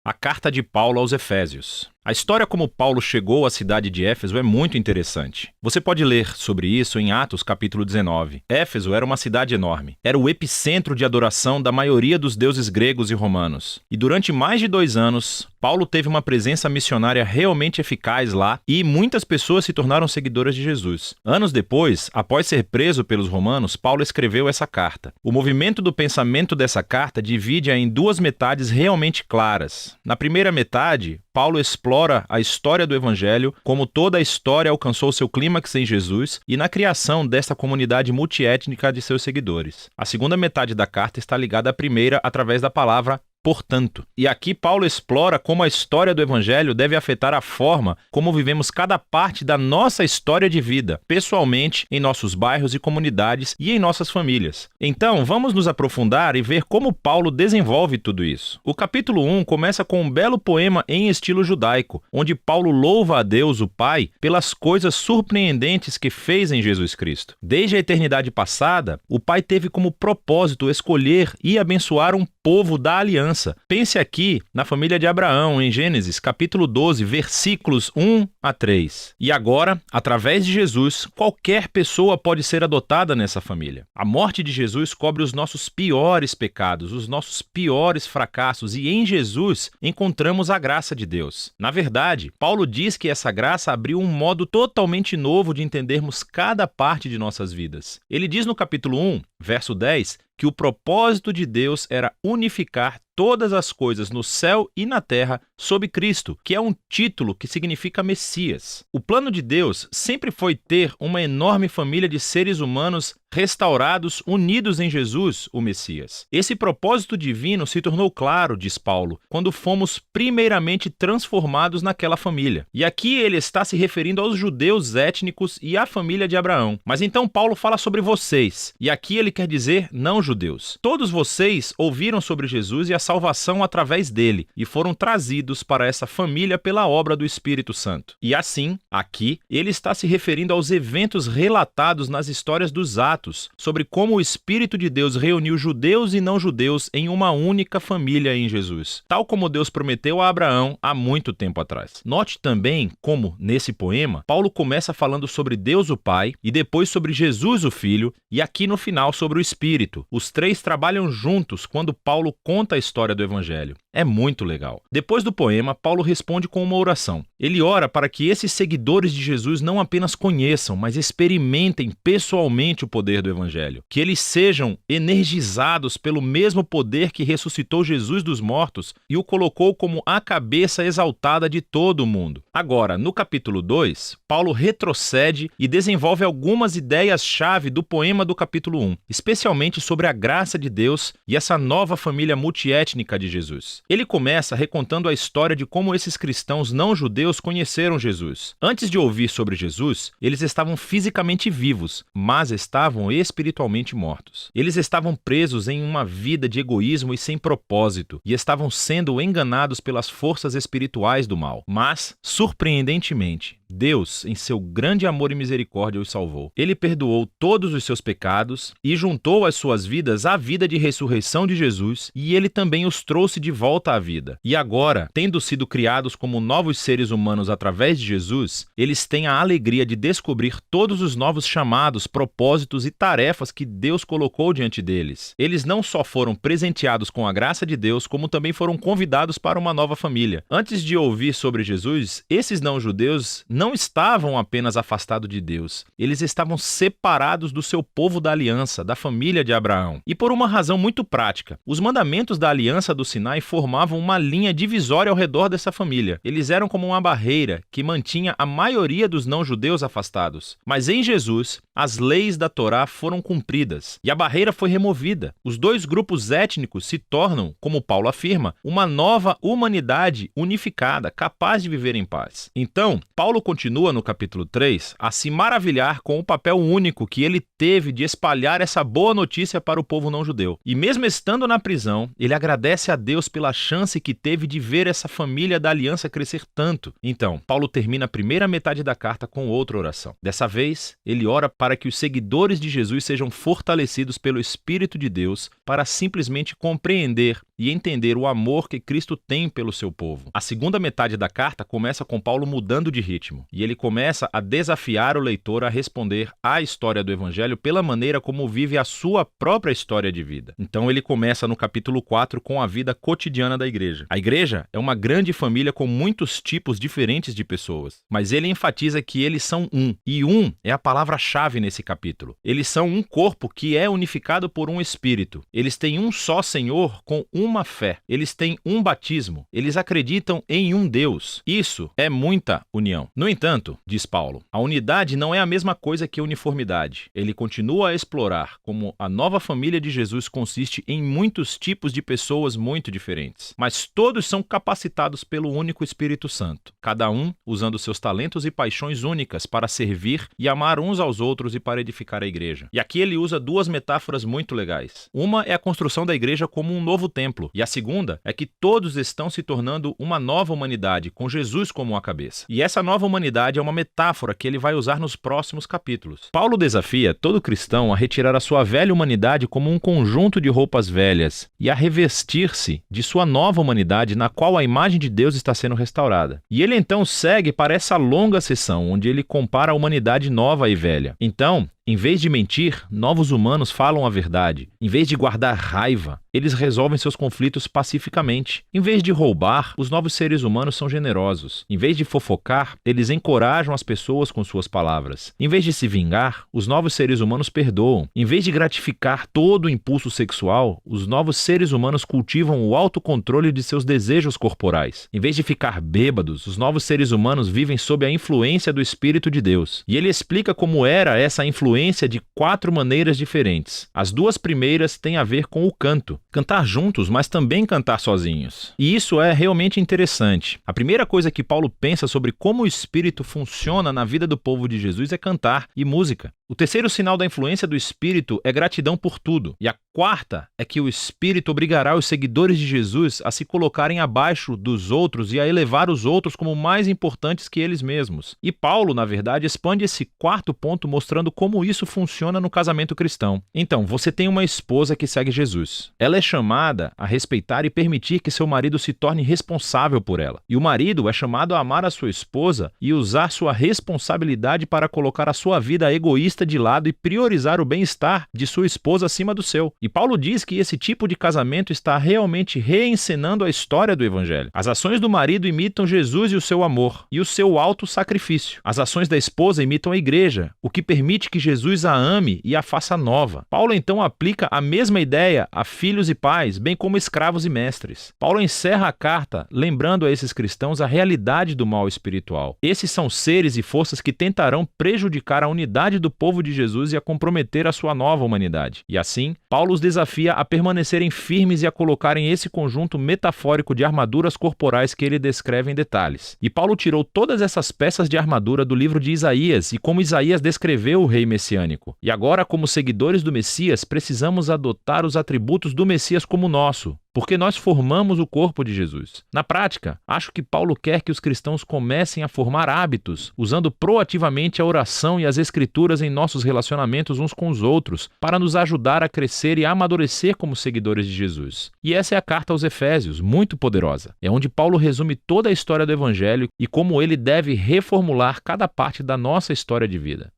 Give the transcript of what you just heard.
A carta de Paulo aos Efésios. A história como Paulo chegou à cidade de Éfeso é muito interessante. Você pode ler sobre isso em Atos capítulo 19. Éfeso era uma cidade enorme. Era o epicentro de adoração da maioria dos deuses gregos e romanos. E durante mais de 2 anos, Paulo teve uma presença missionária realmente eficaz lá e muitas pessoas se tornaram seguidoras de Jesus. Anos depois, após ser preso pelos romanos, Paulo escreveu essa carta. O movimento do pensamento dessa carta divide-a em 2 metades realmente claras. Na primeira metade, Paulo explora a história do Evangelho, como toda a história alcançou seu clímax em Jesus e na criação desta comunidade multiétnica de seus seguidores. A segunda metade da carta está ligada à primeira através da palavra portanto. E aqui Paulo explora como a história do Evangelho deve afetar a forma como vivemos cada parte da nossa história de vida, pessoalmente, em nossos bairros e comunidades e em nossas famílias. Então, vamos nos aprofundar e ver como Paulo desenvolve tudo isso. O capítulo 1 começa com um belo poema em estilo judaico, onde Paulo louva a Deus, o Pai, pelas coisas surpreendentes que fez em Jesus Cristo. Desde a eternidade passada, o Pai teve como propósito escolher e abençoar um povo da aliança. Pense aqui na família de Abraão, em Gênesis, capítulo 12, versículos 1 a 3. E agora, através de Jesus, qualquer pessoa pode ser adotada nessa família. A morte de Jesus cobre os nossos piores pecados, os nossos piores fracassos, e em Jesus encontramos a graça de Deus. Na verdade, Paulo diz que essa graça abriu um modo totalmente novo de entendermos cada parte de nossas vidas. Ele diz no capítulo 1, verso 10, que o propósito de Deus era unificar todas as coisas no céu e na terra sob Cristo, que é um título que significa Messias. O plano de Deus sempre foi ter uma enorme família de seres humanos restaurados, unidos em Jesus, o Messias. Esse propósito divino se tornou claro, diz Paulo, quando fomos primeiramente transformados naquela família. E aqui ele está se referindo aos judeus étnicos e à família de Abraão. Mas então Paulo fala sobre vocês, e aqui ele quer dizer não-judeus. Todos vocês ouviram sobre Jesus e a salvação através dele, e foram trazidos para essa família pela obra do Espírito Santo. E assim, aqui, ele está se referindo aos eventos relatados nas histórias dos Atos, sobre como o Espírito de Deus reuniu judeus e não-judeus em uma única família em Jesus, tal como Deus prometeu a Abraão há muito tempo atrás. Note também como, nesse poema, Paulo começa falando sobre Deus o Pai, e depois sobre Jesus o Filho, e aqui no final sobre o Espírito. Os 3 trabalham juntos quando Paulo conta a história do Evangelho. É muito legal. Depois do poema, Paulo responde com uma oração. Ele ora para que esses seguidores de Jesus não apenas conheçam, mas experimentem pessoalmente o poder do Evangelho. Que eles sejam energizados pelo mesmo poder que ressuscitou Jesus dos mortos e o colocou como a cabeça exaltada de todo o mundo. Agora, no capítulo 2, Paulo retrocede e desenvolve algumas ideias-chave do poema do capítulo 1, especialmente sobre a graça de Deus e essa nova família multiétnica de Jesus. Ele começa recontando a história de como esses cristãos não-judeus conheceram Jesus. Antes de ouvir sobre Jesus, eles estavam fisicamente vivos, mas estavam espiritualmente mortos. Eles estavam presos em uma vida de egoísmo e sem propósito, e estavam sendo enganados pelas forças espirituais do mal. Mas, surpreendentemente, Deus, em seu grande amor e misericórdia, os salvou. Ele perdoou todos os seus pecados e juntou as suas vidas à vida de ressurreição de Jesus, e ele também os trouxe de volta à vida. E agora, tendo sido criados como novos seres humanos através de Jesus, eles têm a alegria de descobrir todos os novos chamados, propósitos e tarefas que Deus colocou diante deles. Eles não só foram presenteados com a graça de Deus, como também foram convidados para uma nova família. Antes de ouvir sobre Jesus, esses não-judeus não estavam apenas afastados de Deus, eles estavam separados do seu povo da aliança, da família de Abraão. E por uma razão muito prática, os mandamentos da aliança do Sinai formavam uma linha divisória ao redor dessa família. Eles eram como uma barreira que mantinha a maioria dos não-judeus afastados. Mas em Jesus, as leis da Torá foram cumpridas e a barreira foi removida. Os 2 grupos étnicos se tornam, como Paulo afirma, uma nova humanidade unificada, capaz de viver em paz. Então, Paulo Paulo continua no capítulo 3 a se maravilhar com o papel único que ele teve de espalhar essa boa notícia para o povo não judeu. E mesmo estando na prisão, ele agradece a Deus pela chance que teve de ver essa família da aliança crescer tanto. Então, Paulo termina a primeira metade da carta com outra oração. Dessa vez, ele ora para que os seguidores de Jesus sejam fortalecidos pelo Espírito de Deus para simplesmente compreender e entender o amor que Cristo tem pelo seu povo. A segunda metade da carta começa com Paulo mudando de ritmo, e ele começa a desafiar o leitor a responder à história do Evangelho pela maneira como vive a sua própria história de vida. Então ele começa no capítulo 4 com a vida cotidiana da igreja. A igreja é uma grande família com muitos tipos diferentes de pessoas, mas ele enfatiza que eles são um, e um é a palavra-chave nesse capítulo. Eles são um corpo que é unificado por um Espírito. Eles têm um só Senhor com uma fé. Eles têm um batismo. Eles acreditam em um Deus. Isso é muita união. No entanto, diz Paulo, a unidade não é a mesma coisa que uniformidade. Ele continua a explorar como a nova família de Jesus consiste em muitos tipos de pessoas muito diferentes, mas todos são capacitados pelo único Espírito Santo, cada um usando seus talentos e paixões únicas para servir e amar uns aos outros e para edificar a igreja. E aqui ele usa duas metáforas muito legais. Uma é a construção da igreja como um novo templo, e a segunda é que todos estão se tornando uma nova humanidade, com Jesus como a cabeça. E essa nova humanidade é uma metáfora que ele vai usar nos próximos capítulos. Paulo desafia todo cristão a retirar a sua velha humanidade como um conjunto de roupas velhas e a revestir-se de sua nova humanidade na qual a imagem de Deus está sendo restaurada. E ele então segue para essa longa sessão onde ele compara a humanidade nova e velha. Então, em vez de mentir, novos humanos falam a verdade. Em vez de guardar raiva, eles resolvem seus conflitos pacificamente. Em vez de roubar, os novos seres humanos são generosos. Em vez de fofocar, eles encorajam as pessoas com suas palavras. Em vez de se vingar, os novos seres humanos perdoam. Em vez de gratificar todo o impulso sexual, os novos seres humanos cultivam o autocontrole de seus desejos corporais. Em vez de ficar bêbados, os novos seres humanos vivem sob a influência do Espírito de Deus. E ele explica como era essa influência de 4 maneiras diferentes. As 2 primeiras têm a ver com o canto. Cantar juntos, mas também cantar sozinhos. E isso é realmente interessante. A primeira coisa que Paulo pensa sobre como o Espírito funciona na vida do povo de Jesus é cantar e música. O terceiro sinal da influência do Espírito é gratidão por tudo. E a quarta é que o Espírito obrigará os seguidores de Jesus a se colocarem abaixo dos outros e a elevar os outros como mais importantes que eles mesmos. E Paulo, na verdade, expande esse quarto ponto mostrando como isso funciona no casamento cristão. Então, você tem uma esposa que segue Jesus. Ela é chamada a respeitar e permitir que seu marido se torne responsável por ela. E o marido é chamado a amar a sua esposa e usar sua responsabilidade para colocar a sua vida egoísta de lado e priorizar o bem-estar de sua esposa acima do seu. E Paulo diz que esse tipo de casamento está realmente reencenando a história do Evangelho. As ações do marido imitam Jesus e o seu amor, e o seu auto-sacrifício. As ações da esposa imitam a igreja, o que permite que Jesus a ame e a faça nova. Paulo então aplica a mesma ideia a filhos e pais, bem como escravos e mestres. Paulo encerra a carta lembrando a esses cristãos a realidade do mal espiritual. Esses são seres e forças que tentarão prejudicar a unidade do povo de Jesus e a comprometer a sua nova humanidade. E assim, Paulo os desafia a permanecerem firmes e a colocarem esse conjunto metafórico de armaduras corporais que ele descreve em detalhes. E Paulo tirou todas essas peças de armadura do livro de Isaías e como Isaías descreveu o rei messiânico. E agora, como seguidores do Messias, precisamos adotar os atributos do Messias como nosso, porque nós formamos o corpo de Jesus. Na prática, acho que Paulo quer que os cristãos comecem a formar hábitos, usando proativamente a oração e as escrituras em nossos relacionamentos uns com os outros, para nos ajudar a crescer e a amadurecer como seguidores de Jesus. E essa é a carta aos Efésios, muito poderosa. É onde Paulo resume toda a história do Evangelho e como ele deve reformular cada parte da nossa história de vida.